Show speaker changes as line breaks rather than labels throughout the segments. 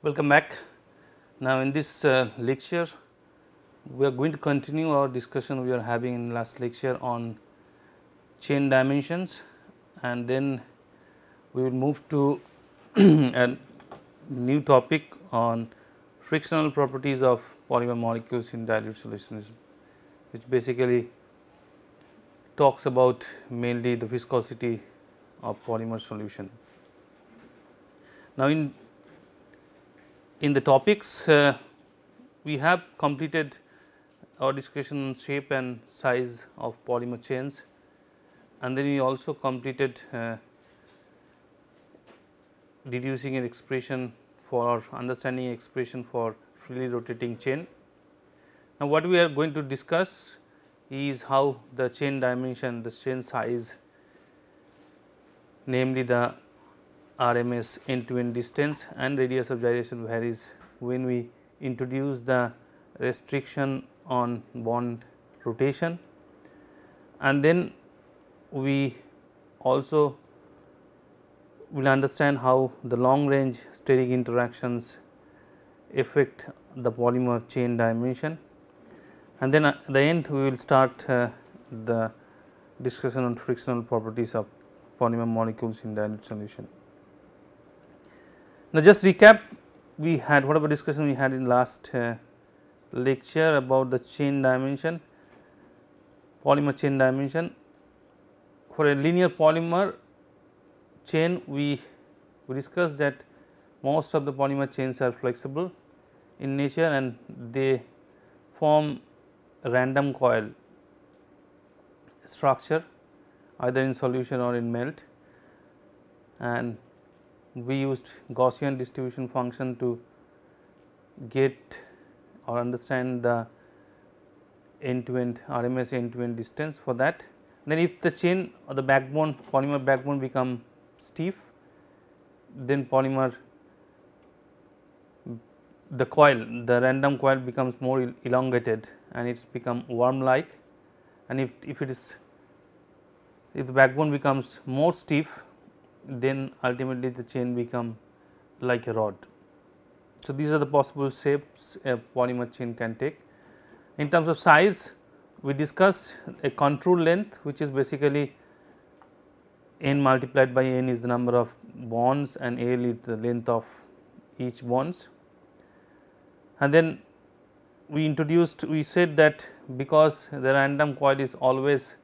Welcome back. Now, in this lecture, we are going to continue our discussion we are having in last lecture on chain dimensions, and then we will move to a new topic on frictional properties of polymer molecules in dilute solutions, which basically talks about mainly the viscosity of polymer solution. Now, in the topics we have completed our discussion on shape and size of polymer chains, and then we also completed deducing an expression for understanding expression for freely rotating chain. Now, what we are going to discuss is how the chain dimension, the chain size, namely the RMS end to end distance and radius of gyration varies when we introduce the restriction on bond rotation, and then we also will understand how the long range steric interactions affect the polymer chain dimension, and then at the end we will start the discussion on frictional properties of polymer molecules in dilute solution. Now, just recap, we had whatever discussion we had in last lecture about the chain dimension, polymer chain dimension. For a linear polymer chain, we discussed that most of the polymer chains are flexible in nature and they form a random coil structure either in solution or in melt, and we used Gaussian distribution function to get or understand the end to end RMS end to end distance for that. Then if the chain or the backbone polymer backbone become stiff, then polymer the coil, the random coil becomes more elongated and it's become worm like, and if the backbone becomes more stiff, then ultimately the chain become like a rod. So, these are the possible shapes a polymer chain can take. In terms of size, we discussed a contour length, which is basically n multiplied by n is the number of bonds and L is the length of each bonds. And then we said that because the random coil is always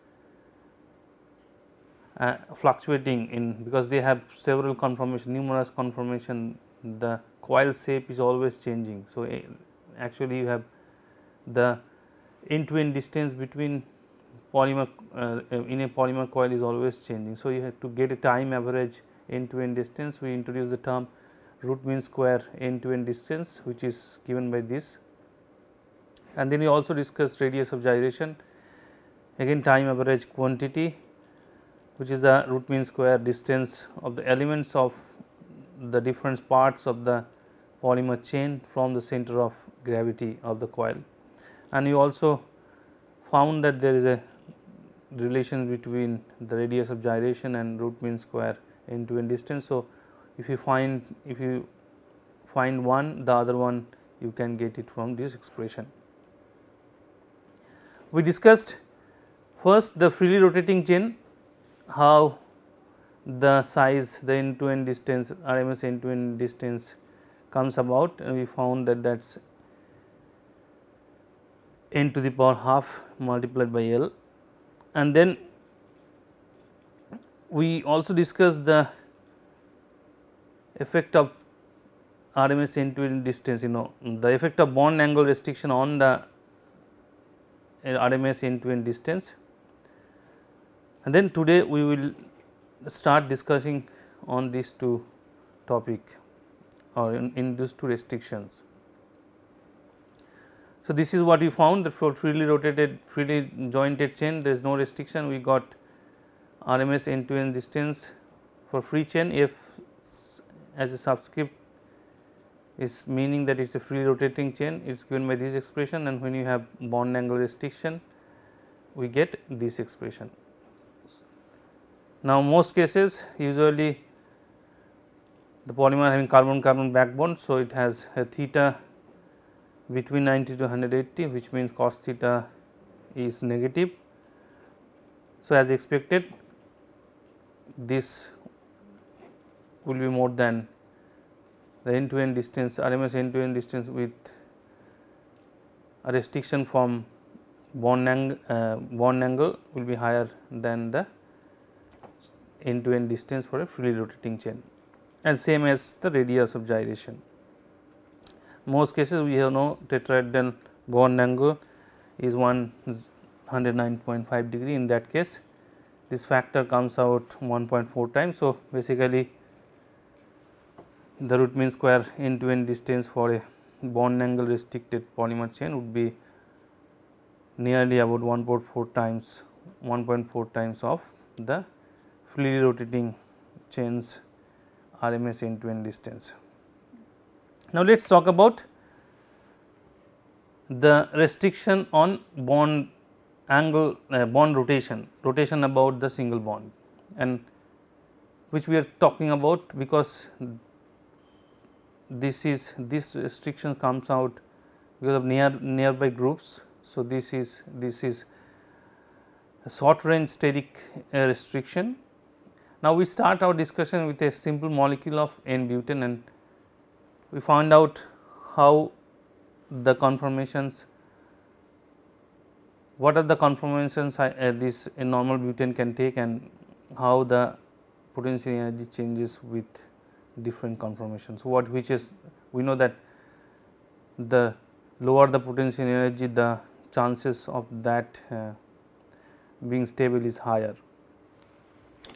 fluctuating in, because they have several conformation, numerous conformation, the coil shape is always changing. So, actually you have the end to end distance between polymer in a polymer coil is always changing. So, you have to get a time average end to end distance, we introduce the term root mean square end to end distance, which is given by this, and then we also discussed radius of gyration, again time average quantity, which is the root mean square distance of the elements of the different parts of the polymer chain from the center of gravity of the coil. And you also found that there is a relation between the radius of gyration and root mean square end to end distance. So, if you find one, the other one you can get it from this expression. We discussed first the freely rotating chain, how the size, the end to end distance, RMS end to end distance comes about, and we found that that is n to the power half multiplied by L. And then we also discussed the effect of RMS end to end distance, the effect of bond angle restriction on the RMS end to end distance. And then today we will start discussing on these two topic or in these two restrictions. So, this is what we found, that for freely rotated, freely jointed chain there is no restriction, we got RMS end to end distance for free chain F as a subscript is meaning that it is a free rotating chain, it is given by this expression, and when you have bond angle restriction we get this expression. Now, most cases usually the polymer having carbon-carbon backbone. So, it has a theta between 90 to 180, which means cos theta is negative. So, as expected, this will be more than the end to end distance, RMS end to end distance with a restriction from bond angle will be higher than the end to end distance for a freely rotating chain, and same as the radius of gyration. Most cases we have no tetrahedral bond angle is 109.5 degree. In that case, this factor comes out 1.4 times. So, basically the root mean square end to end distance for a bond angle restricted polymer chain would be nearly about 1.4 times of the freely rotating chain's RMS end to end distance. Now, let us talk about the restriction on bond angle bond rotation about the single bond, and which we are talking about because this restriction comes out because of nearby groups. So, this is a short range steric restriction. Now, we start our discussion with a simple molecule of N-butane, and we found out how the conformations, what are the conformations this normal butane can take, and how the potential energy changes with different conformations. Which is, we know that the lower the potential energy, the chances of that being stable is higher.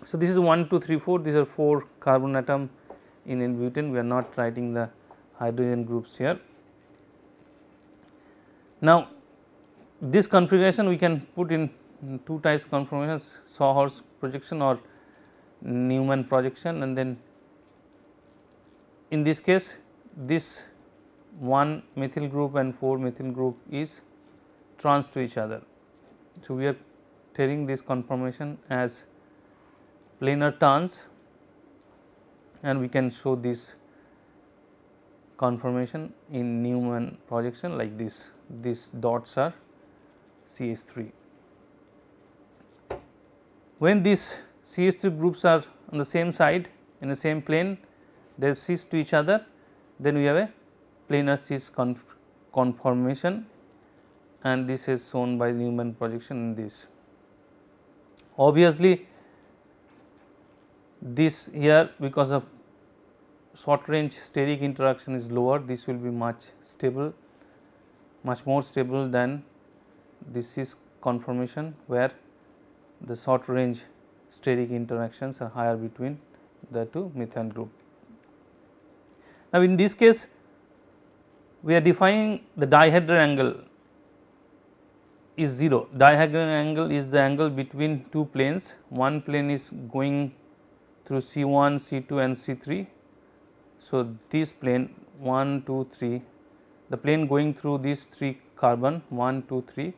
So, this is 1, 2, 3, 4, these are 4 carbon atom in N-butane. We are not writing the hydrogen groups here. Now, this configuration we can put in 2 types of conformations, Sawhorst projection or Newman projection, and then in this case this 1 methyl group and 4 methyl group is trans to each other. So, we are telling this conformation as planar trans, and we can show this conformation in Newman projection like this. These dots are CH3. When these CH3 groups are on the same side in the same plane, they are cis to each other, then we have a planar cis conformation, and this is shown by Newman projection in this. Obviously, this here because of short range steric interaction is lower, this will be much more stable than this cis conformation, where the short range steric interactions are higher between the 2 methyl group. Now, in this case we are defining the dihedral angle is 0. Dihedral angle is the angle between 2 planes. One plane is going through C1, C2 and C3. So, this plane 1, 2, 3, the plane going through these 3 carbon 1, 2, 3,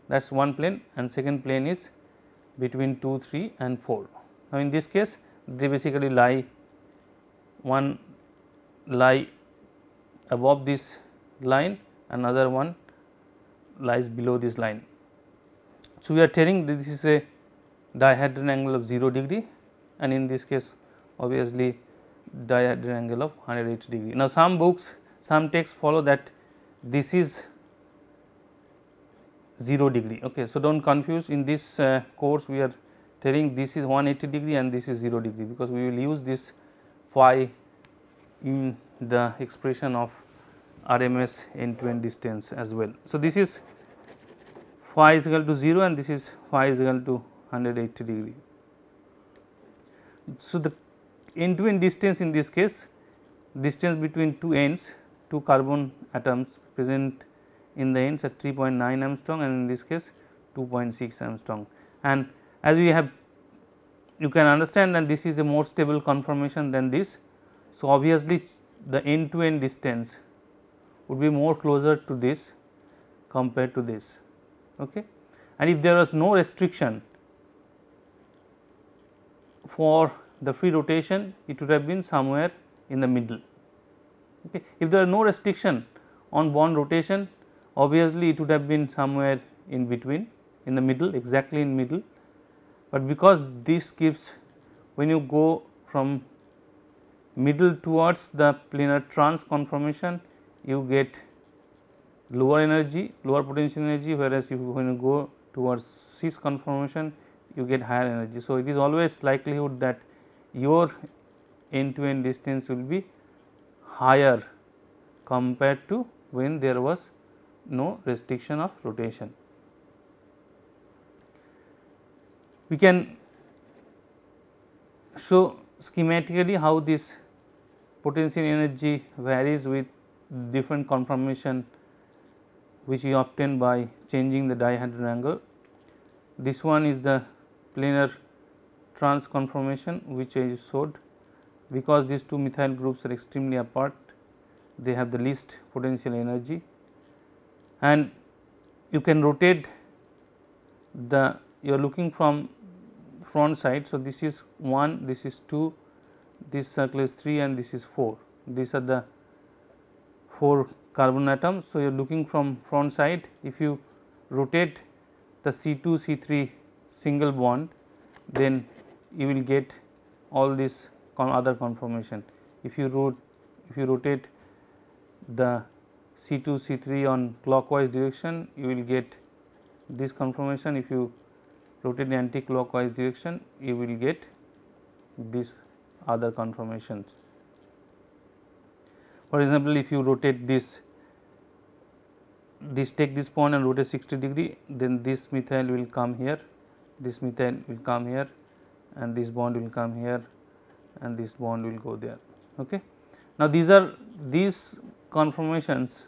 that is one plane, and second plane is between 2, 3 and 4. Now, in this case they basically lie above this line, another one lies below this line. So, we are telling that this is a dihedral angle of 0 degree, and in this case obviously dihedral angle of 180 degree. Now, some books, some texts follow that this is 0 degree. Okay. So, do not confuse, in this course we are telling this is 180 degree and this is 0 degree, because we will use this phi in the expression of RMS end to end distance as well. So, this is phi is equal to 0 and this is phi is equal to 180 degree. So, the end to end distance in this case, distance between 2 ends, 2 carbon atoms present in the ends at 3.9 angstrom, and in this case 2.6 angstrom. And as we have, you can understand that this is a more stable conformation than this. So, obviously, the end to end distance would be more closer to this compared to this. Okay. And if there was no restriction for the free rotation, it would have been somewhere in the middle. Okay. If there are no restriction on bond rotation, obviously it would have been somewhere in between, in the middle, exactly in middle, but because this gives, when you go from middle towards the planar trans conformation, you get lower energy, lower potential energy, whereas if when you go towards cis conformation, you get higher energy. So, it is always likelihood that your end to end distance will be higher compared to when there was no restriction of rotation. We can show schematically how this potential energy varies with different conformation which we obtain by changing the dihedral angle. This one is the planar trans conformation which I showed. Because these two methyl groups are extremely apart, they have the least potential energy, and you can rotate the, you are looking from front side. So, this is 1, this is 2, this circle is 3 and this is 4. These are the 4 carbon atoms. So, you are looking from front side. If you rotate the C2 C3 single bond, then you will get all this other conformation. If you rotate the C2 C3 on clockwise direction, you will get this conformation. If you rotate in anti-clockwise direction, you will get these other conformations. For example, if you rotate this take this point and rotate 60 degree, then this methyl will come here, this methyl will come here, and this bond will come here, and this bond will go there. Okay. Now, these conformations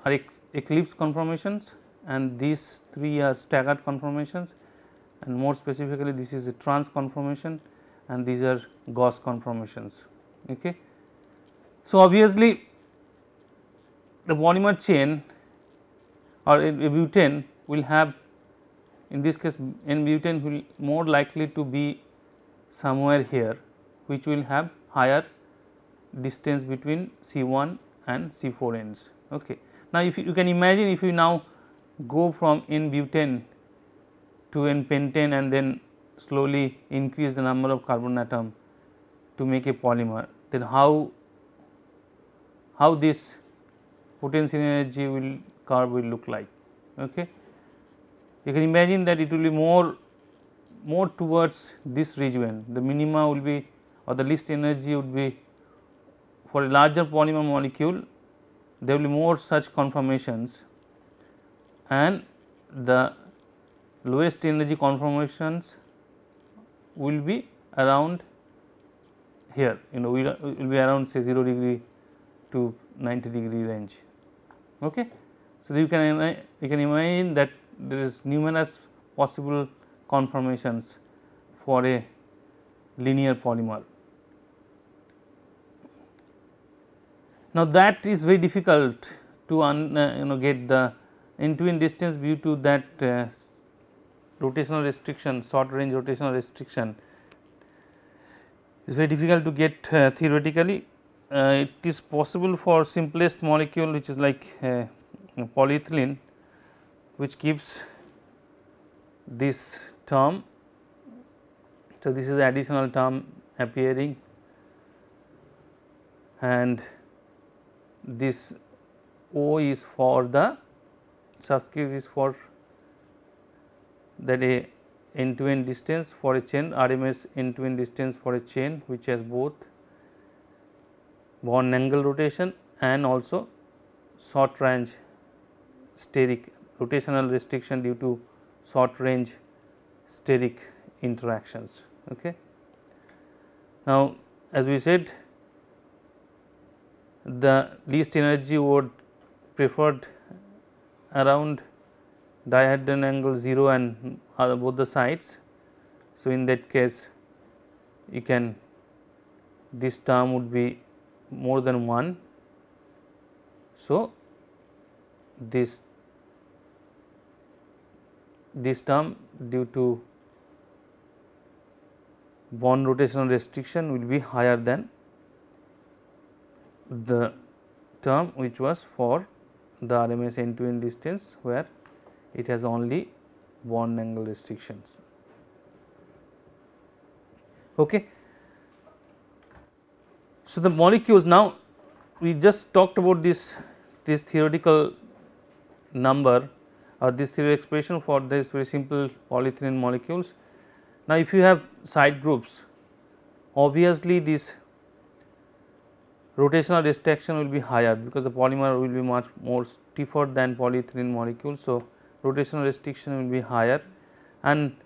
are eclipse conformations, and these 3 are staggered conformations, and more specifically this is a trans conformation, and these are Gauss conformations. Okay. So, obviously the polymer chain or a butane will have, in this case N butane will more likely to be somewhere here, which will have higher distance between C1 and C4 ends. Okay. Now, if you can imagine, if you now go from N butane to N pentane and then slowly increase the number of carbon atom to make a polymer, then how this potential energy curve will look like. Okay. You can imagine that it will be more towards this region. The minima will be, or the least energy would be, for a larger polymer molecule there will be more such conformations, and the lowest energy conformations will be around here, will be around say 0 degree to 90 degree range. Okay. So, you can imagine that there is numerous possible conformations for a linear polymer. Now, that is very difficult to get the end-to-end distance due to that rotational restriction, short range rotational restriction is very difficult to get theoretically. It is possible for simplest molecule, which is like polyethylene, which gives this term. So, this is the additional term appearing, and this O is for the subscript is for that a end to end distance for a chain, RMS end to end distance for a chain which has both bond angle rotation and also short range steric rotational restriction due to short range steric interactions. Okay. Now, as we said, the least energy would preferred around dihedral angle 0 and both the sides. So, in that case you can, this term would be more than 1. So, this term due to bond rotational restriction will be higher than the term which was for the RMS end to end distance, where it has only bond angle restrictions. Okay. So, the molecules, now we just talked about this theoretical number or this theoretical expression for this very simple polyethylene molecules. Now, if you have side groups, obviously this rotational restriction will be higher, because the polymer will be much more stiffer than polyethylene molecules. So, rotational restriction will be higher, and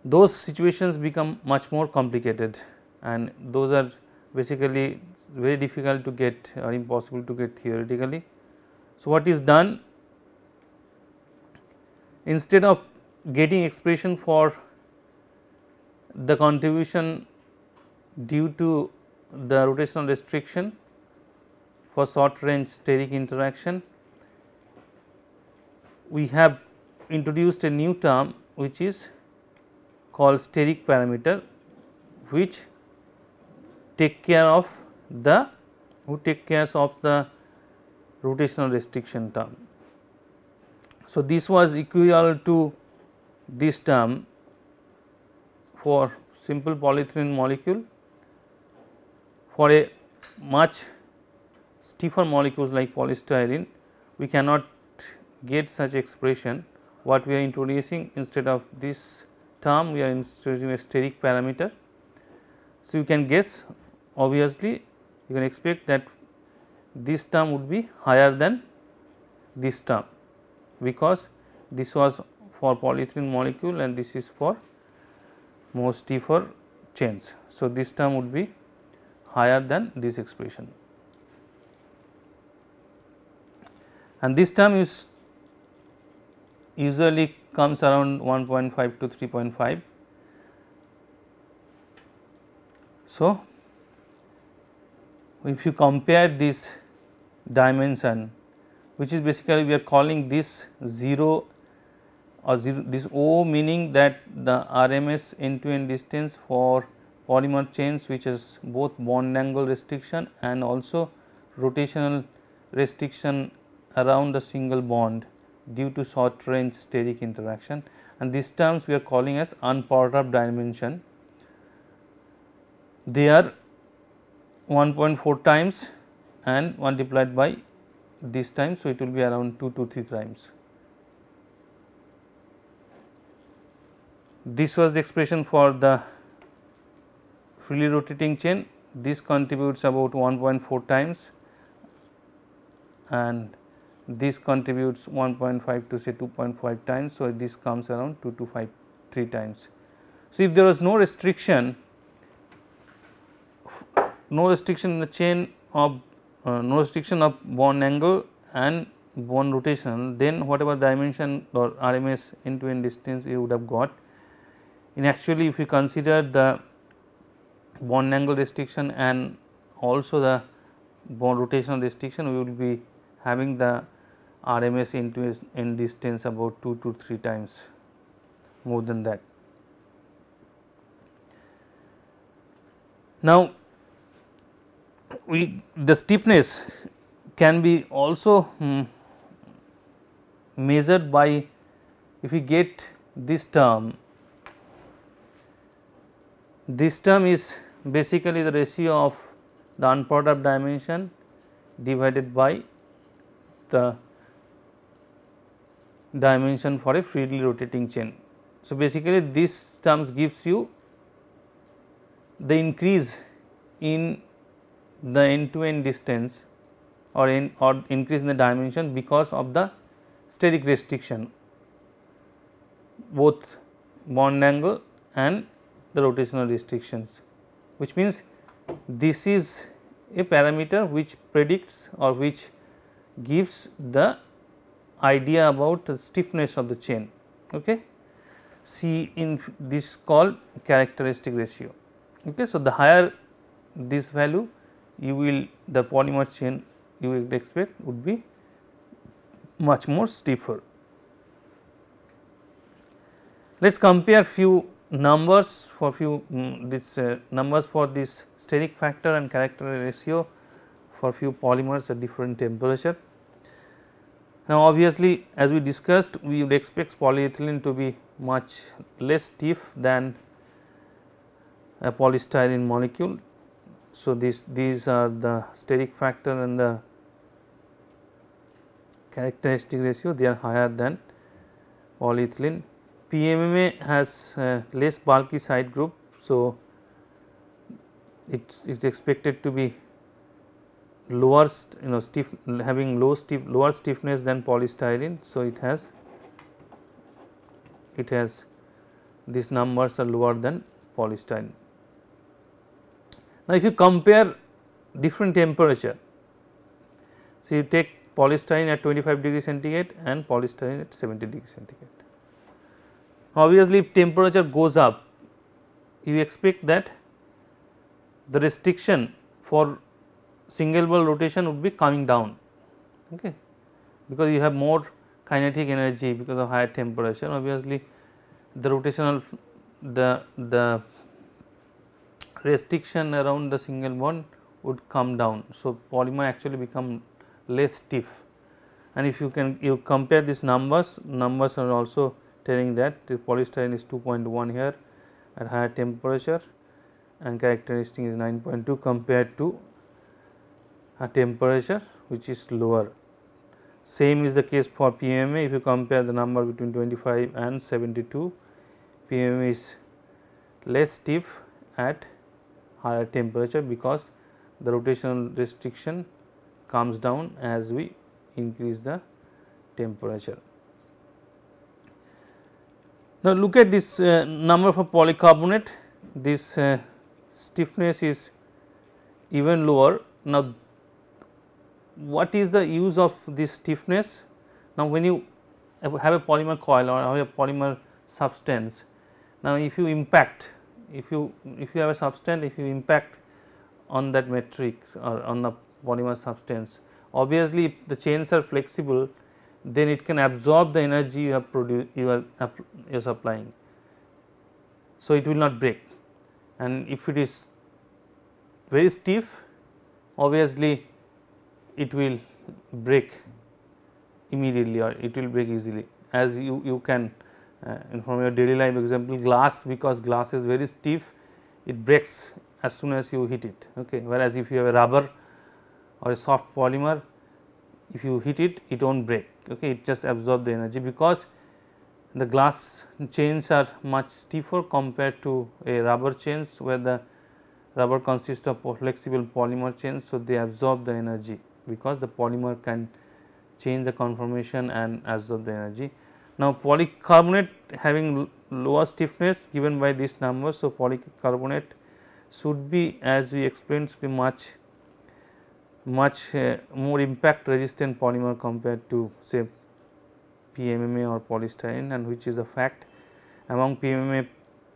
those situations become much more complicated, and those are basically very difficult to get or impossible to get theoretically. So, what is done, instead of getting expression for the contribution due to the rotational restriction for short range steric interaction, we have introduced a new term which is called steric parameter, which take care of the rotational restriction term. So, this was equivalent to this term for simple polyethylene molecule. For a much stiffer molecules like polystyrene, we cannot get such expression. What we are introducing, instead of this term, we are introducing a steric parameter. So, you can guess, obviously you can expect that this term would be higher than this term, because this was for polyethylene molecule and this is for more stiffer chains. So, this term would be higher than this expression, and this term is usually comes around 1.5 to 3.5. So, if you compare this dimension, which is basically we are calling this 0 or 0, this O, meaning that the RMS end to end distance for polymer chains which is both bond angle restriction and also rotational restriction around the single bond due to short range steric interaction, and these terms we are calling as unperturbed dimension. They are 1.4 times and multiplied by this time. So, it will be around 2 to 3 times. This was the expression for the freely rotating chain. This contributes about 1.4 times and this contributes 1.5 to say 2.5 times. So, this comes around 2 to 3 times. So, if there was no restriction in the chain of no restriction of bond angle and bond rotation, then whatever dimension or RMS end to end distance you would have got. In actually, if you consider the bond angle restriction and also the bond rotational restriction, we will be having the RMS end to end distance about 2 to 3 times more than that. Now, the stiffness can be also measured by, if we get this term is basically the ratio of the unperturbed dimension divided by the dimension for a freely rotating chain. So, basically this terms gives you the increase in the end to end distance or increase in the dimension because of the steric restriction, both bond angle and the rotational restrictions, which means this is a parameter which predicts or which gives the idea about the stiffness of the chain. Okay. See, in this called characteristic ratio. Okay. So, the higher this value, you will the polymer chain you will expect would be much more stiffer. Let us compare few numbers for few numbers for this steric factor and characteristic ratio for few polymers at different temperature. Now, obviously, as we discussed, we would expect polyethylene to be much less stiff than a polystyrene molecule. So, these are the steric factor and the characteristic ratio, they are higher than polyethylene. PMMA has less bulky side group. So, it is expected to be lower stiff, having lower stiffness than polystyrene. So, it has these numbers are lower than polystyrene. Now, if you compare different temperature, so you take polystyrene at 25 degree centigrade and polystyrene at 70 degree centigrade. Obviously, if temperature goes up, you expect that the restriction for single ball rotation would be coming down, okay, because you have more kinetic energy because of higher temperature. Obviously, the rotational the restriction around the single bond would come down. So, polymer actually become less stiff, and if you compare these numbers are also telling that the polystyrene is 2.1 here at higher temperature and characteristic is 9.2 compared to a temperature which is lower. Same is the case for PMMA. If you compare the number between 25 and 72, PMMA is less stiff at higher temperature because the rotational restriction comes down as we increase the temperature. Now, look at this number for polycarbonate, this stiffness is even lower. Now, what is the use of this stiffness? Now, when you have a polymer coil or have a polymer substance, now if you impact, if you have a substance, if you impact on that matrix or on the polymer substance, obviously if the chains are flexible, then it can absorb the energy you have produced, you are supplying. So, it will not break, and if it is very stiff, obviously it will break immediately or it will break easily, as you can from your daily life example, glass, because glass is very stiff, it breaks as soon as you hit it, okay. Whereas, if you have a rubber or a soft polymer, if you hit it, it will not break, okay. It just absorb the energy because the glass chains are much stiffer compared to a rubber chains, where the rubber consists of flexible polymer chains. So, they absorb the energy because the polymer can change the conformation and absorb the energy. Now, polycarbonate having lower stiffness given by this number. So, polycarbonate should be, as we explained, should be much more impact resistant polymer compared to say PMMA or polystyrene, and which is a fact. Among PMMA,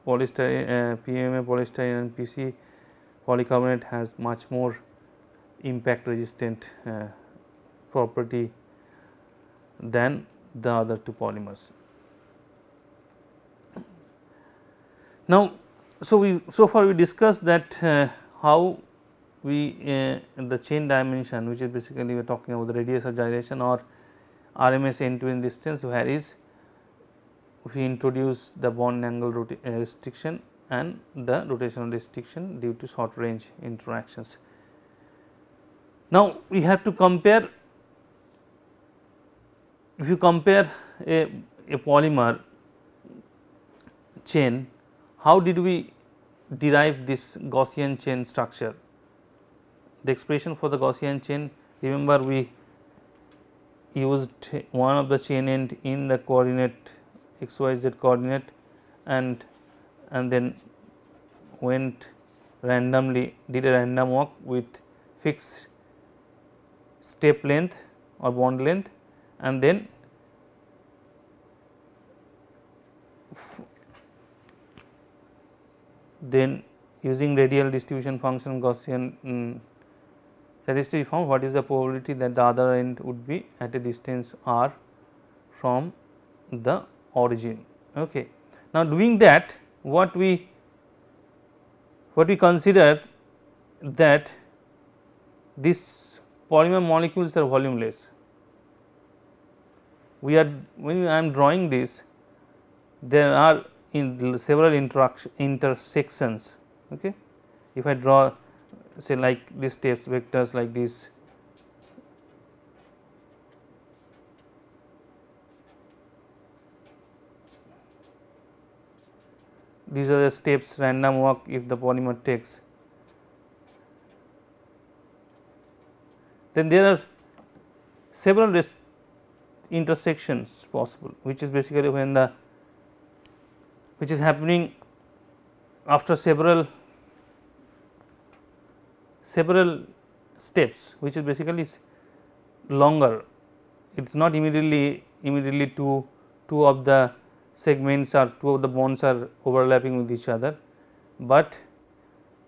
polystyrene and PC, polycarbonate has much more impact resistant property than the other two polymers. Now, so far we discussed that how we the chain dimension, which is basically we are talking about the radius of gyration or RMS end to end distance varies if we introduce the bond angle restriction and the rotational restriction due to short range interactions. Now, we have to compare, if you compare a polymer chain, how did we derive this Gaussian chain structure? The expression for the Gaussian chain, remember we used one of the chain end in the coordinate xyz coordinate and then went randomly, did a random walk with fixed step length or bond length, and then using radial distribution function Gaussian statistic found what is the probability that the other end would be at a distance r from the origin. Okay. Now, doing that, what we considered that this polymer molecules are volumeless. When I am drawing this, there are several intersections. Okay. If I draw say like these steps vectors like this, these are the steps random walk if the polymer takes, then there are several intersections possible, which is basically when which is happening after several steps, which is basically longer. It is not immediately two of the segments or two of the bonds are overlapping with each other, but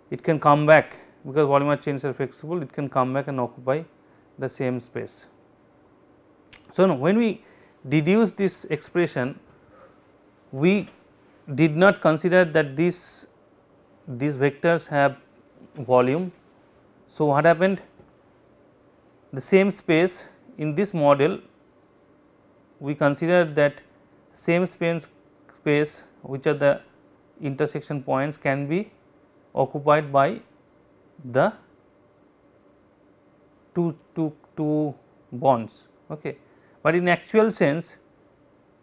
it can come back because polymer chains are flexible, it can come back and occupy the same space. So, now when we deduce this expression, we did not consider that these vectors have volume. So, what happened? The same space in this model, we consider that same space which are the intersection points can be occupied by the two bonds. Okay. But in actual sense,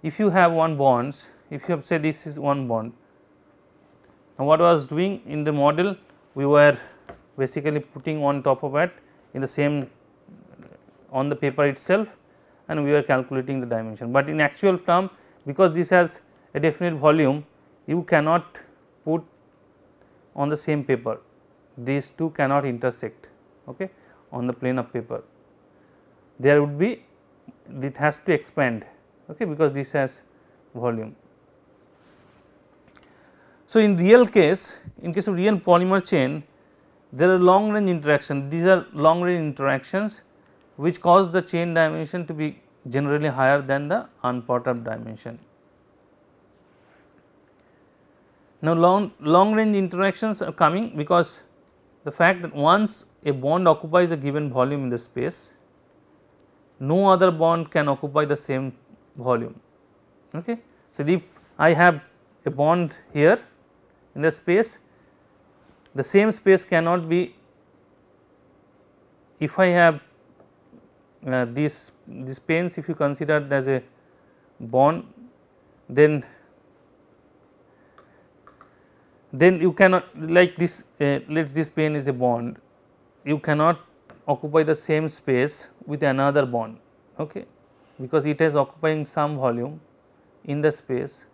if you have one bonds, if you have say this is one bond, now what I was doing in the model, we were basically putting on top of it in the same on the paper itself, and we were calculating the dimension. But in actual term, because this has a definite volume, you cannot put on the same paper, these two cannot intersect, okay, on the plane of paper. There would be, it has to expand, okay, because this has volume. So, in real case, in case of real polymer chain, there are long range interactions. These are long range interactions which cause the chain dimension to be generally higher than the unperturbed dimension. Now, long range interactions are coming because the fact that once a bond occupies a given volume in the space, no other bond can occupy the same volume. Okay. So, if I have a bond here in the space, the same space cannot be, if I have these planes, if you consider it as a bond, then you cannot, like this, let this plane is a bond, you cannot occupy the same space with another bond, okay, because it is occupying some volume in the space.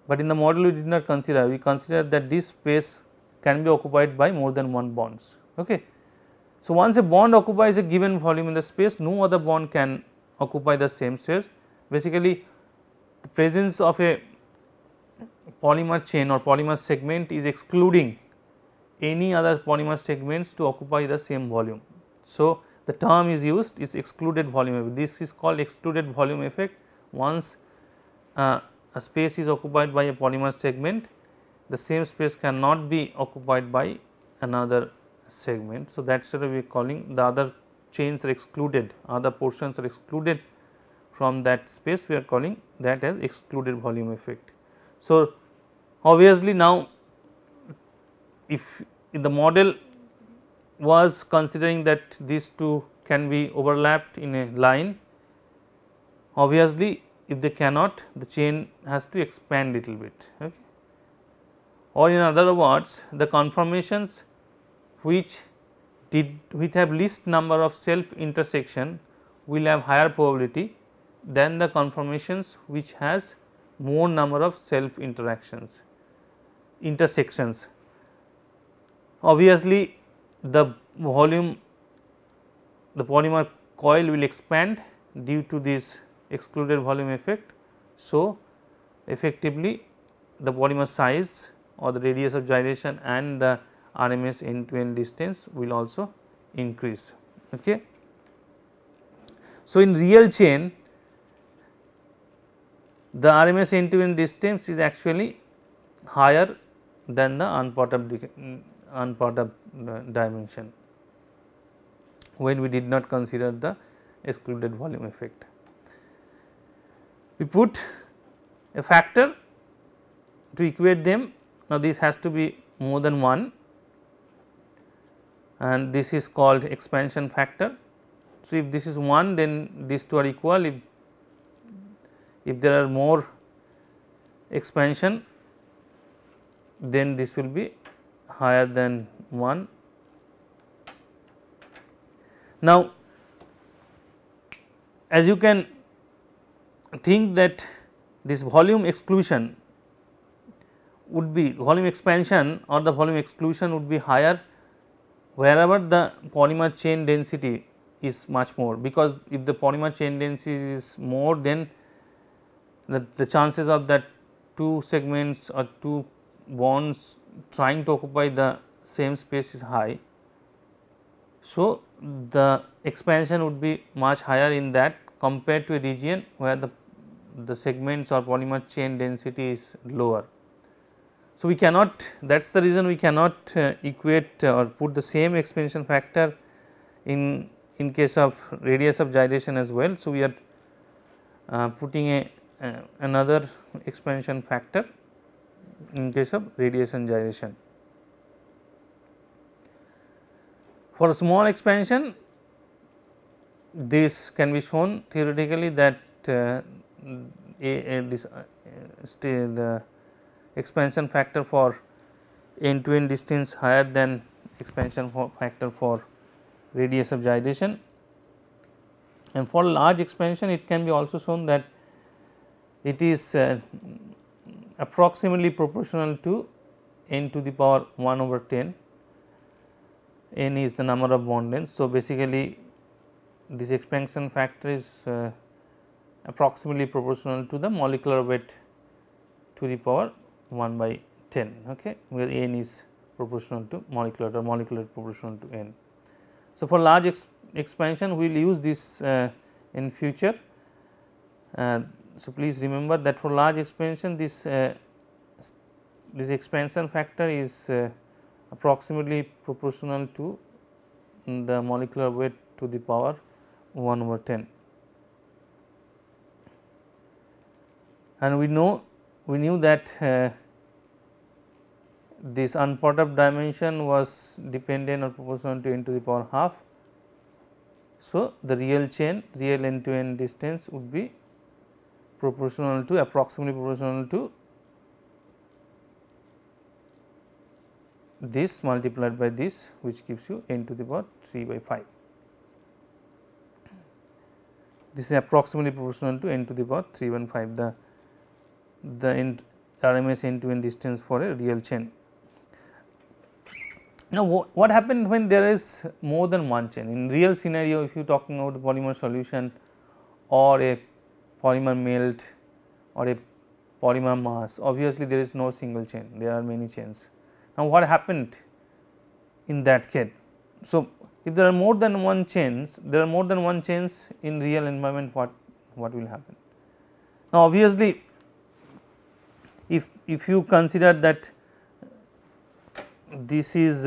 But in the model we did not consider, we considered that this space can be occupied by more than one bonds. Okay. So, once a bond occupies a given volume in the space, no other bond can occupy the same space. Basically, the presence of a polymer chain or polymer segment is excluding any other polymer segments to occupy the same volume. So, the term is used is excluded volume effect. This is called excluded volume effect. Once a space is occupied by a polymer segment, the same space cannot be occupied by another segment. So, that is what we are calling, the other chains are excluded, other portions are excluded from that space, we are calling that as excluded volume effect. So, obviously, now if the model was considering that these two can be overlapped in a line, obviously, if they cannot, the chain has to expand little bit, okay. Or in other words, the conformations which have least number of self intersection will have higher probability than the conformations which has more number of self intersections. Obviously, the volume, the polymer coil will expand due to this excluded volume effect. So, effectively the polymer size or the radius of gyration and the RMS end to end distance will also increase. Okay. So, in real chain, the RMS end to end distance is actually higher than the unperturbed dimension. when we did not consider the excluded volume effect. We put a factor to equate them. Now, this has to be more than 1 and this is called expansion factor. So, if this is 1 then these two are equal, if there are more expansion then this will be higher than 1. Now, as you can think that this volume exclusion would be volume expansion or the volume exclusion would be higher wherever the polymer chain density is much more, because if the polymer chain density is more, then the chances of that two segments or two bonds trying to occupy the same space is high. So, the expansion would be much higher in that compared to a region where the segments or polymer chain density is lower. So, we cannot, that is the reason we cannot equate or put the same expansion factor in case of radius of gyration as well. So, we are putting another expansion factor in case of radius and gyration. For a small expansion, this can be shown theoretically that the expansion factor for end to end distance higher than expansion factor for radius of gyration, and for large expansion it can be also shown that it is approximately proportional to n to the power 1 over 10. N is the number of bond lengths. So, basically this expansion factor is approximately proportional to the molecular weight to the power 1 by 10, okay, where n is proportional to molecular or molecular proportional to n. So, for large expansion we will use this in future. So, please remember that for large expansion this expansion factor is approximately proportional to the molecular weight to the power 1 over 10. And we knew that this unperturbed dimension was dependent or proportional to n to the power half. So, the real chain, real end to end distance would be proportional to, approximately proportional to this multiplied by this, which gives you n to the power 3 by 5. This is approximately proportional to n to the power 3 by 5, the RMS end to end distance for a real chain. Now, what happens when there is more than one chain? In real scenario, if you are talking about a polymer solution or a polymer melt or a polymer mass, obviously there is no single chain, there are many chains. Now, what happened in that case? So, if there are more than one chains, there are more than one chains in real environment, what will happen? Now, obviously, if you consider that this is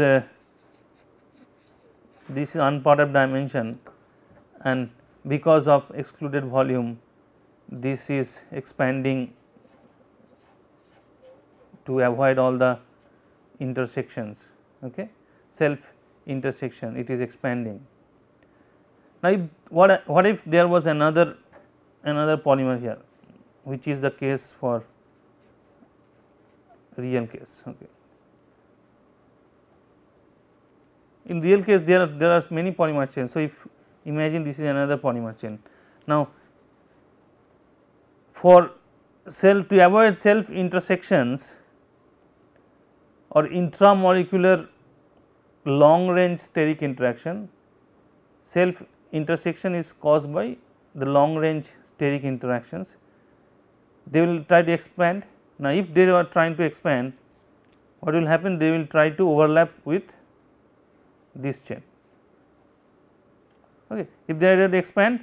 unperturbed dimension, and because of excluded volume this is expanding to avoid all the intersections, okay, self intersection, it is expanding. Now, what if there was another polymer here, which is the case for real case, okay. In real case there are many polymer chains. So, if imagine this is another polymer chain. Now, for to avoid self intersections or intramolecular long range steric interaction, self intersection is caused by the long range steric interactions. They will try to expand. Now, if they are trying to expand, what will happen? They will try to overlap with this chain. Okay. If they are to expand,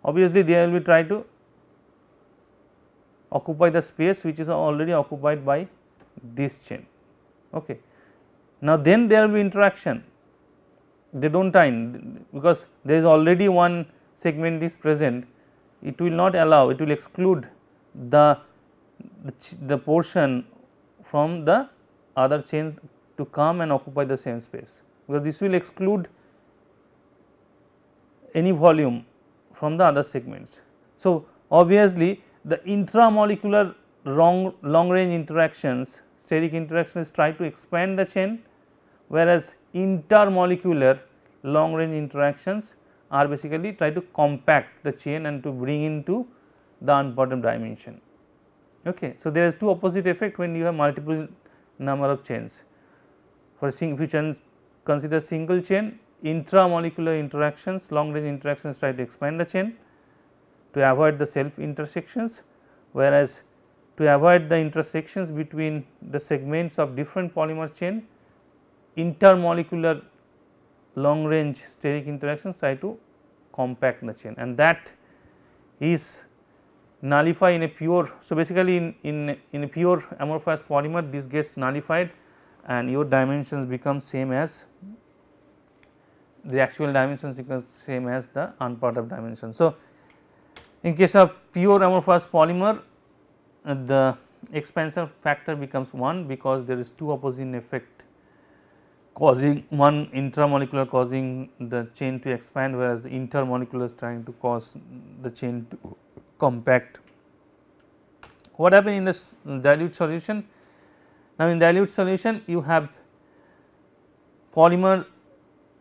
obviously they will be try to occupy the space which is already occupied by this chain. Okay. Now, then there will be interaction they do not tie because there is already one segment is present, it will not allow, it will exclude the portion from the other chain to come and occupy the same space, because this will exclude any volume from the other segments. So, obviously, the intramolecular long range interactions, steric interactions try to expand the chain, whereas intermolecular long range interactions are basically try to compact the chain and to bring into the unbottomed dimension. Okay. So, there is two opposite effect when you have multiple number of chains. For if you consider single chain, intramolecular interactions, long range interactions try to expand the chain to avoid the self intersections, whereas to avoid the intersections between the segments of different polymer chain, intermolecular long range steric interactions try to compact the chain, and that is nullify in a pure. So, basically in a pure amorphous polymer, this gets nullified and your dimensions become same as the actual dimensions become same as the unperturbed dimension. So, in case of pure amorphous polymer, the expansion factor becomes 1 because there is two opposing effect causing one intramolecular causing the chain to expand, whereas the intermolecular is trying to cause the chain to compact. What happens in this dilute solution? Now, in dilute solution you have polymer,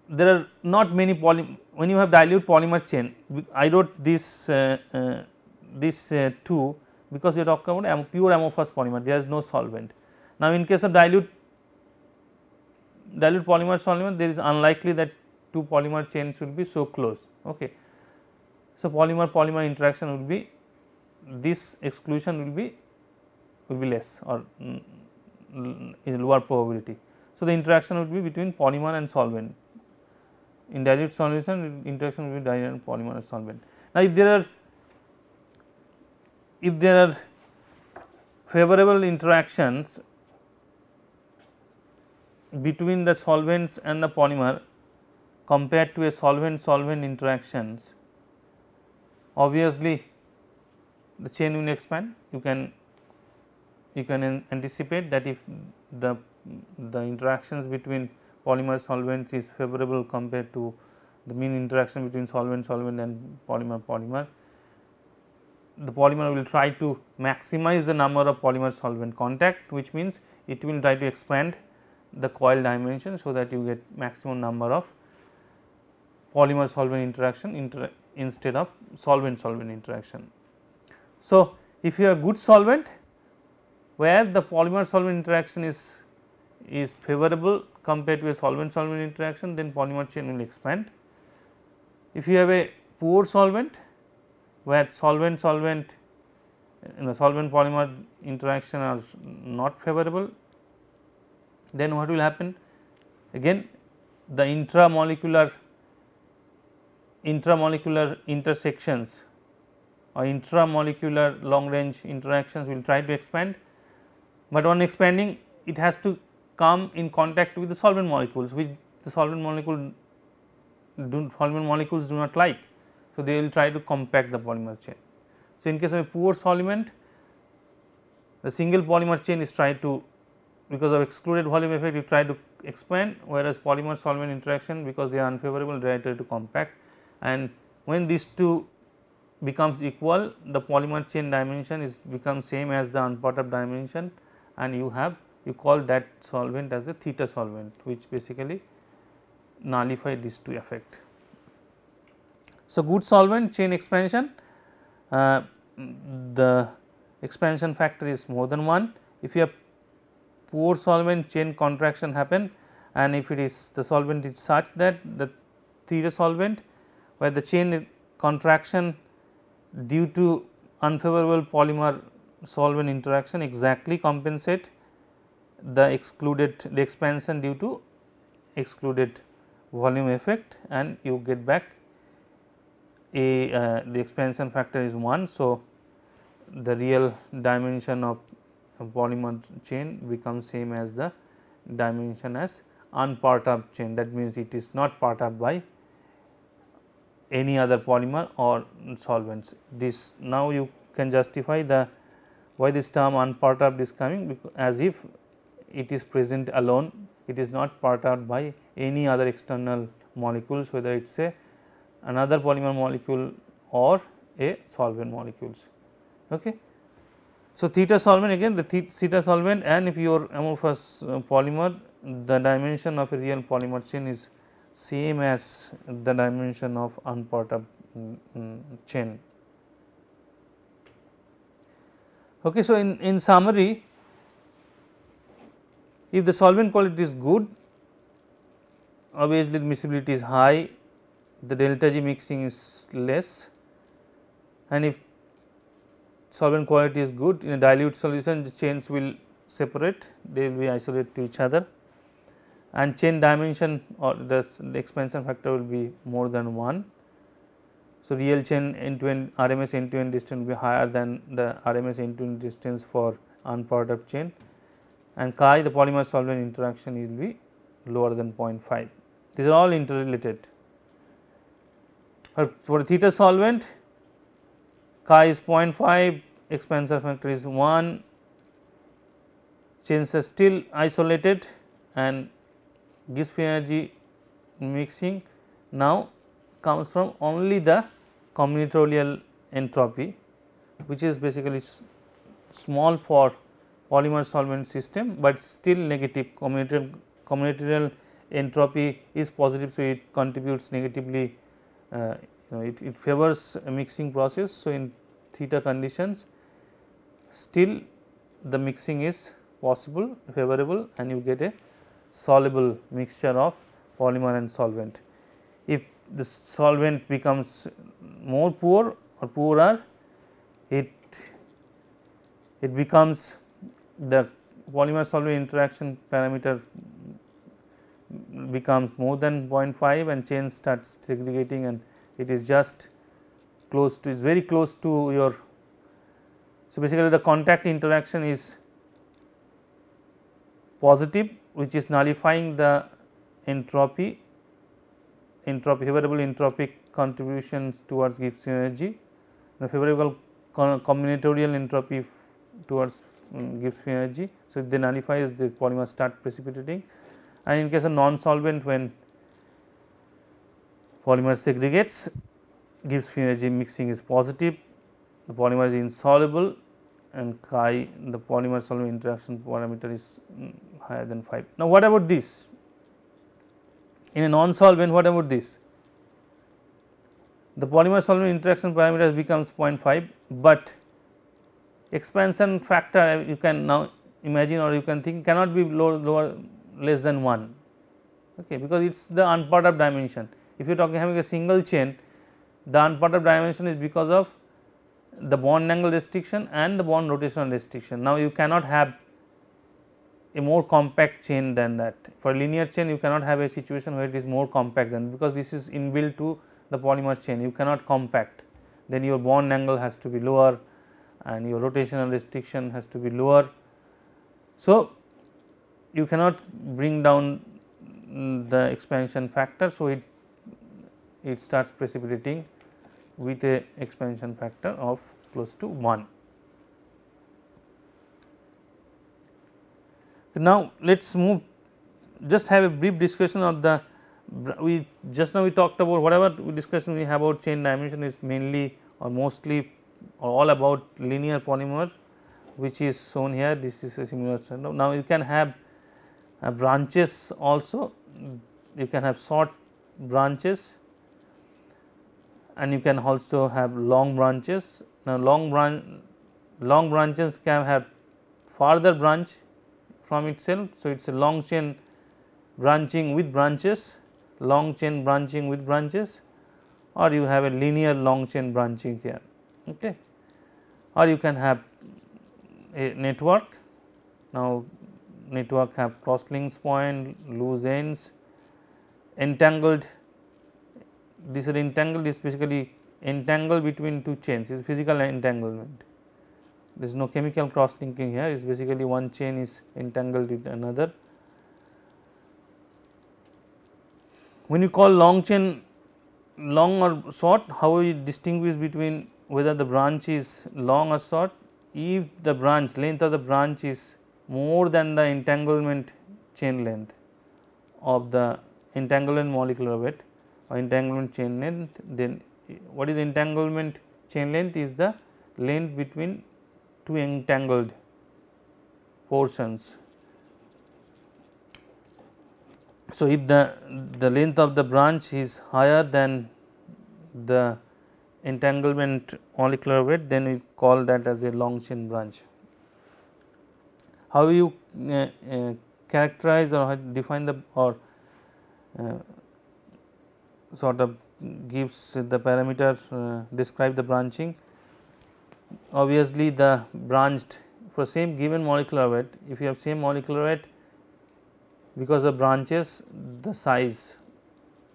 there are not many when you have dilute polymer chain. I wrote this two because we are talking about pure amorphous polymer, there is no solvent. Now, in case of dilute polymer solvent, there is unlikely that two polymer chains will be so close. Okay. So, polymer interaction will be, this exclusion will be less or in lower probability. So, the interaction would be between polymer and solvent. In dilute solution, interaction will be dilute polymer and solvent. Now, if there are favorable interactions between the solvents and the polymer compared to a solvent interactions, obviously the chain will expand. You can anticipate that if the interactions between polymer solvents is favorable compared to the mean interaction between solvent and polymer, the polymer will try to maximize the number of polymer solvent contact, which means it will try to expand the coil dimension, so that you get maximum number of polymer solvent interaction instead of solvent interaction. So, if you have good solvent where the polymer solvent interaction is favorable compared to a solvent interaction, then polymer chain will expand. If you have a poor solvent where solvent polymer interaction are not favorable, then what will happen? Again the intramolecular intersections or intramolecular long range interactions will try to expand, but on expanding it has to come in contact with the solvent molecules, which the solvent molecules do not like. So, they will try to compact the polymer chain. So, in case of a poor solvent, the single polymer chain is tried to, because of excluded volume effect, you try to expand, whereas polymer solvent interaction, because they are unfavorable, they try to compact, and when these two becomes equal, the polymer chain dimension is becomes same as the unperturbed dimension, and you call that solvent as a theta solvent, which basically nullify these two effect. So, good solvent chain expansion, the expansion factor is more than 1. If you have poor solvent, chain contraction happen, and if it is the solvent is such that the theta solvent where the chain contraction due to unfavorable polymer solvent interaction exactly compensate the expansion due to excluded volume effect, and you get back the expansion factor is 1. So, the real dimension of polymer chain becomes same as the dimension as unperturbed chain, that means it is not perturbed by any other polymer or solvents. This now you can justify the why this term unperturbed is coming, because as if it is present alone, it is not perturbed by any other external molecules, whether it is another polymer molecule or a solvent molecules. Okay. So, theta solvent, again the theta solvent, and if your amorphous polymer, the dimension of a real polymer chain is same as the dimension of unperturbed chain. Okay. So, in summary, if the solvent quality is good, obviously the miscibility is high, the delta G mixing is less, and if solvent quality is good, in a dilute solution the chains will separate, they will be isolated to each other, and chain dimension or the expansion factor will be more than 1. So, real chain end to end RMS end to end distance will be higher than the RMS end to end distance for unperturbed chain, and chi, the polymer solvent interaction, will be lower than 0.5. These are all interrelated. For theta solvent, chi is 0.5, expansion factor is 1, chains are still isolated, and Gibbs free energy mixing now comes from only the combinatorial entropy, which is basically small for polymer solvent system, but still negative. Combinatorial entropy is positive, so it contributes negatively, it favors a mixing process. So, in theta conditions still the mixing is possible, favorable, and you get a soluble mixture of polymer and solvent. If the solvent becomes more poor or poorer, it becomes the polymer solvent interaction parameter becomes more than 0.5 and chain starts segregating, and it is just close to, is very close to your. So, basically the contact interaction is positive, which is nullifying the entropy, favorable entropic contributions towards Gibbs free energy, the favorable combinatorial entropy towards Gibbs free energy. So, if they nullifies, the polymer start precipitating, and in case of non-solvent, when polymer segregates, Gibbs free energy mixing is positive, the polymer is insoluble, and chi, the polymer solvent interaction parameter, is higher than 5. Now, what about this? In a non-solvent, what about this? The polymer solvent interaction parameter becomes 0.5, but expansion factor, you can now imagine or you can think, cannot be lower less than 1, okay, because it is the unperturbed dimension. If you are talking having a single chain, the unperturbed dimension is because of the bond angle restriction and the bond rotational restriction. Now, you cannot have a more compact chain than that. For a linear chain, you cannot have a situation where it is more compact than, because this is inbuilt to the polymer chain, you cannot compact, then your bond angle has to be lower and your rotational restriction has to be lower. So, you cannot bring down the expansion factor. So, it starts precipitating with a expansion factor of close to 1. Now, let us move, just have a brief discussion of the, we just now we talked about whatever discussion we have about chain dimension is mainly or mostly or all about linear polymer, which is shown here. This is a similar standard. Now, you can have branches also, you can have short branches and you can also have long branches. Now, long branches can have further branch from itself. So, it is a long chain branching with branches, long chain branching with branches, or you have a linear long chain branching here, okay. Or you can have a network. Now, network have cross links point, loose ends, entangled. This is entangled is basically entangled between two chains, is physical entanglement. There is no chemical cross linking here, it is basically one chain is entangled with another. When you call long chain long or short, how we distinguish between whether the branch is long or short? If the branch length of the branch is more than the entanglement chain length of the entanglement molecular weight or entanglement chain length, then what is entanglement chain length is the length between two entangled portions. So, if the length of the branch is higher than the entanglement molecular weight, then we call that as a long chain branch. How you characterize or define the or sort of gives the parameter describe the branching. Obviously, the branched for same given molecular weight, if you have same molecular weight, because of branches the size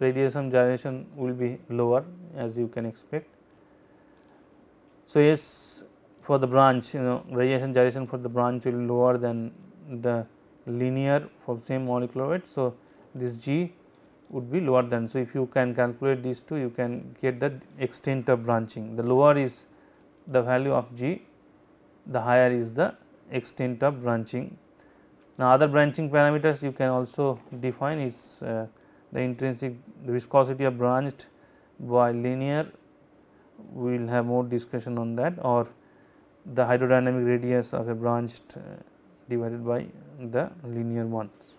radiation gyration will be lower, as you can expect. So, yes, for the branch, radiation gyration for the branch will be lower than the linear for same molecular weight. So, this G would be lower than. So, if you can calculate these two, you can get the extent of branching. The lower is the value of G, the higher is the extent of branching. Now, other branching parameters you can also define is the intrinsic viscosity of branched by linear, we will have more discussion on that, or the hydrodynamic radius of a branched divided by the linear ones.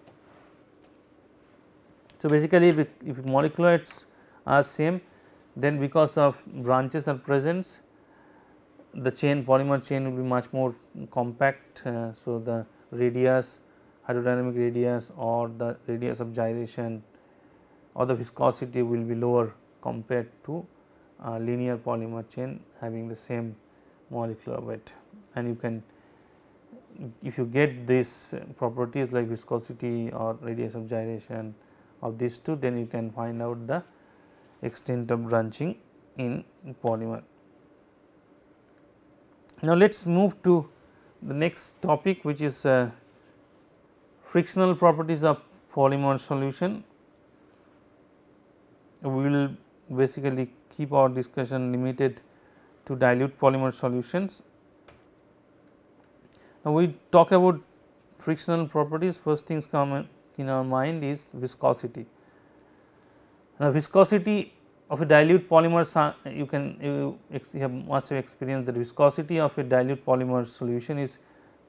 So, basically if molecular weights are same, then because of branches are present, the chain polymer chain will be much more compact. So, the radius hydrodynamic radius or the radius of gyration or the viscosity will be lower compared to linear polymer chain having the same molecular weight. And you can, if you get these properties like viscosity or radius of gyration of these two, then you can find out the extent of branching in polymer. Now, let us move to the next topic, which is frictional properties of polymer solution. We will basically keep our discussion limited to dilute polymer solutions. Now, we talk about frictional properties. First things come in our mind is viscosity. Now, viscosity of a dilute polymer, you must have experienced that viscosity of a dilute polymer solution is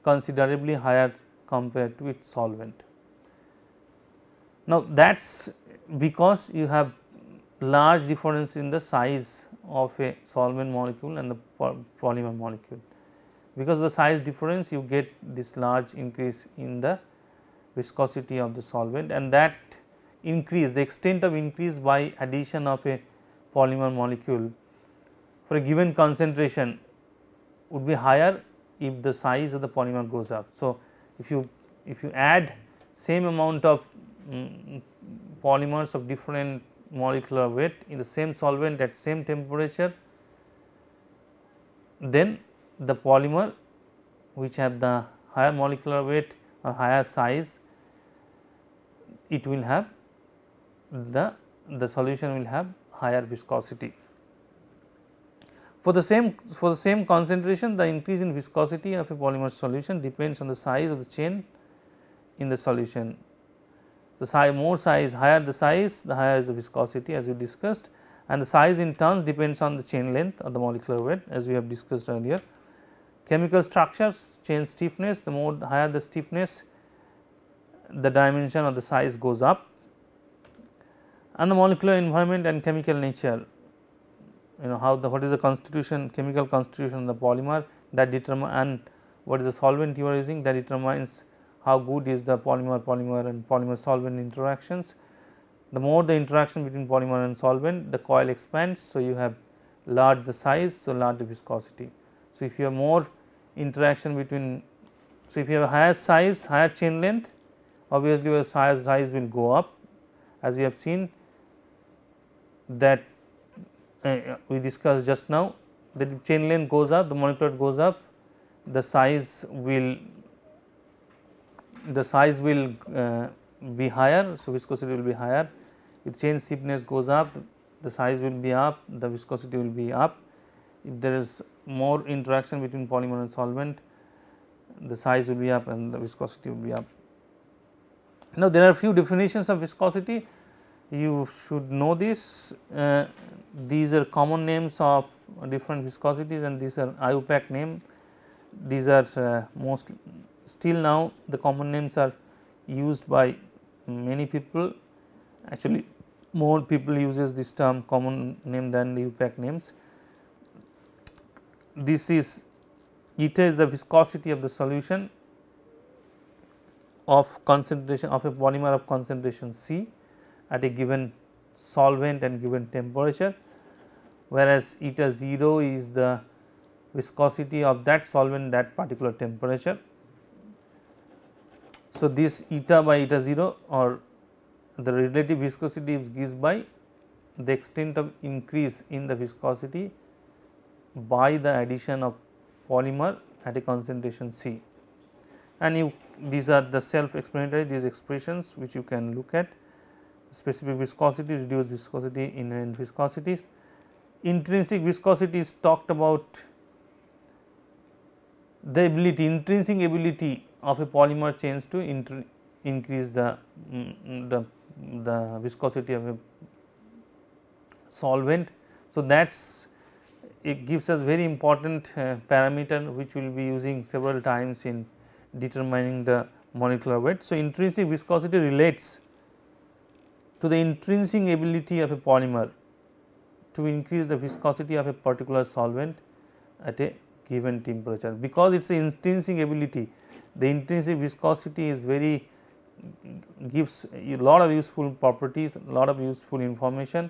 considerably higher compared to its solvent. Now, that is because you have large difference in the size of a solvent molecule and the polymer molecule. Because of the size difference, you get this large increase in the viscosity of the solvent, and that increase, the extent of increase by addition of a polymer molecule for a given concentration would be higher if the size of the polymer goes up. So, if you add same amount of polymers of different molecular weight in the same solvent at same temperature, then the polymer which have the higher molecular weight or higher size, it will have the solution will have higher viscosity. For the same concentration, the increase in viscosity of a polymer solution depends on the size of the chain in the solution. The higher the size, the higher is the viscosity, as we discussed, and the size in turns depends on the chain length or the molecular weight, as we have discussed earlier. Chemical structures, chain stiffness, the more higher the stiffness, the dimension or the size goes up, and the molecular environment and chemical nature, what is the constitution, chemical constitution of the polymer, that determine, and what is the solvent you are using, that determines how good is the polymer and polymer solvent interactions. The more the interaction between polymer and solvent, the coil expands. So, you have large the size, so large the viscosity. So, if you have more interaction between, so if you have a higher size, higher chain length, obviously your size will go up, as we have seen that we discussed just now, that if chain length goes up, the molecular weight goes up, the size will be higher. So, viscosity will be higher. If chain stiffness goes up, the size will be up, the viscosity will be up. If there is more interaction between polymer and solvent, the size will be up and the viscosity will be up. Now, there are few definitions of viscosity, you should know this. These are common names of different viscosities and these are IUPAC name. These are most still now the common names are used by many people. Actually, more people uses this term common name than the IUPAC names. This is eta is the viscosity of the solution of concentration of a polymer of concentration C at a given solvent and given temperature, whereas eta 0 is the viscosity of that solvent that particular temperature. So, this eta by eta 0 or the relative viscosity is given by the extent of increase in the viscosity by the addition of polymer at a concentration C. And these are the self explanatory, these expressions which you can look at: specific viscosity, reduced viscosity, inherent viscosities. Intrinsic viscosity is talked about the ability, intrinsic ability of a polymer change to increase the viscosity of a solvent. So, that it gives us very important parameter which we will be using several times in determining the molecular weight. So, intrinsic viscosity relates to the intrinsic ability of a polymer to increase the viscosity of a particular solvent at a given temperature. Because it is an intrinsic ability, the intrinsic viscosity is very gives a lot of useful properties, a lot of useful information,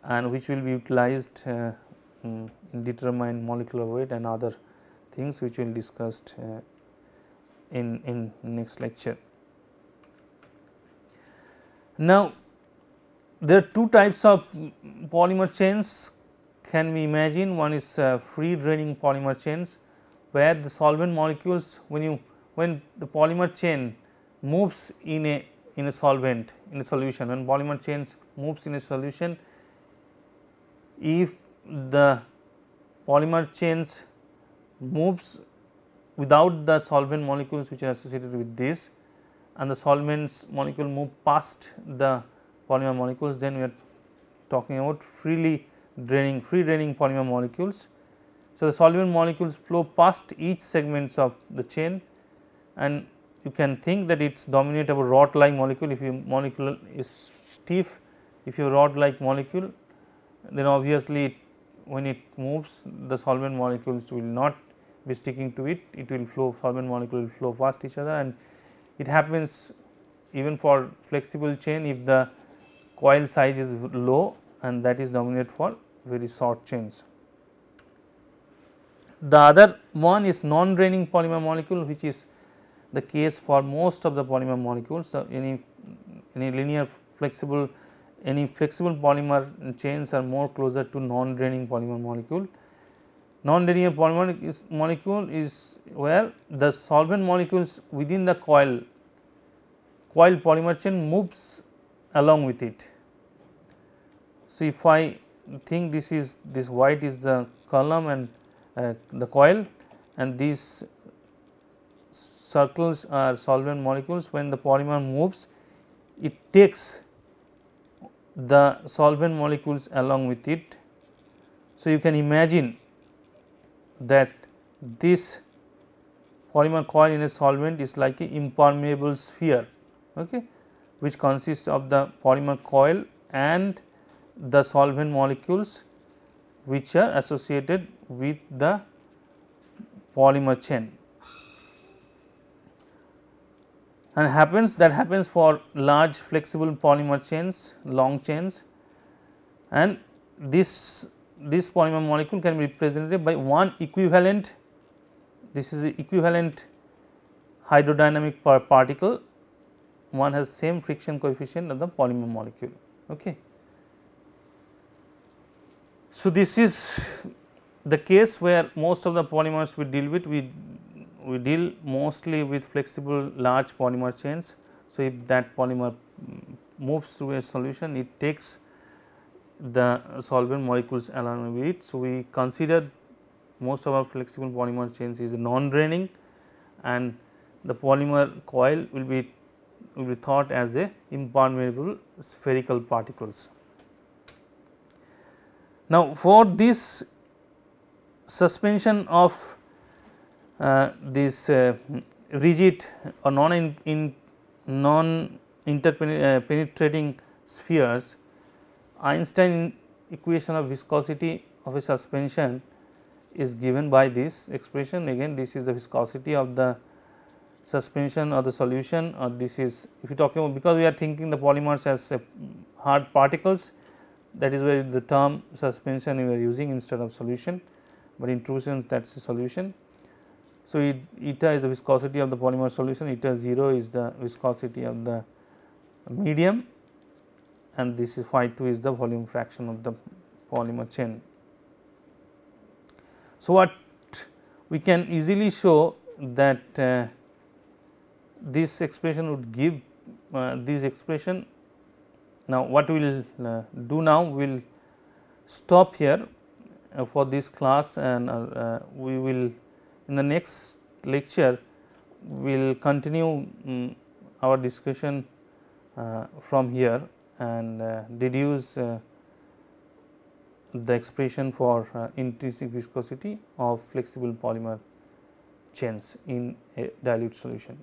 and which will be utilized in determine molecular weight and other things which we will discuss in next lecture. Now, there are two types of polymer chains can we imagine. One is free draining polymer chains, where the solvent molecules when the polymer chain moves in a solvent in a solution, when polymer chains moves in a solution, if the polymer chains moves without the solvent molecules which are associated with this and the solvents molecule move past the polymer molecules, then we are talking about free draining polymer molecules. So, the solvent molecules flow past each segments of the chain, and you can think that it is dominate over rod like molecule. If your molecule is stiff, if your rod like molecule, then obviously when it moves, the solvent molecules will not be sticking to it, it will flow, solvent molecule will flow past each other, and it happens even for flexible chain if the coil size is low, and that is dominate for very short chains. The other one is non draining polymer molecule, which is the case for most of the polymer molecules. So, any linear flexible, any flexible polymer chains are more closer to non draining polymer molecule. Non draining polymer molecule is where the solvent molecules within the coil polymer chain moves along with it. So, if I think this white is the column and the coil, and these circles are solvent molecules. When the polymer moves, it takes the solvent molecules along with it. So, you can imagine that this polymer coil in a solvent is like an impermeable sphere, okay, which consists of the polymer coil and the solvent molecules which are associated with the polymer chain. And happens for large flexible polymer chains, long chains, and this polymer molecule can be represented by one equivalent, this is the equivalent hydrodynamic particle, one has same friction coefficient of the polymer molecule. Okay. So, this is the case where most of the polymers we deal with, we deal mostly with flexible large polymer chains. So, if that polymer moves through a solution, it takes the solvent molecules along with it. So, we consider most of our flexible polymer chains is non draining, and the polymer coil will be thought as a impermeable spherical particles. Now, for this suspension of this rigid or non interpenetrating spheres, Einstein equation of viscosity of a suspension is given by this expression. Again, this is the viscosity of the suspension or the solution, or this is, if you talk about, because we are thinking the polymers as hard particles, that is why the term suspension we are using instead of solution, but in true sense that is a solution. So, eta is the viscosity of the polymer solution, eta 0 is the viscosity of the medium, and this is phi 2 is the volume fraction of the polymer chain. So, what we can easily show that this expression would give this expression. Now, what we will do now, we will stop here for this class, and we will in the next lecture we will continue our discussion from here and deduce the expression for intrinsic viscosity of flexible polymer chains in a dilute solution.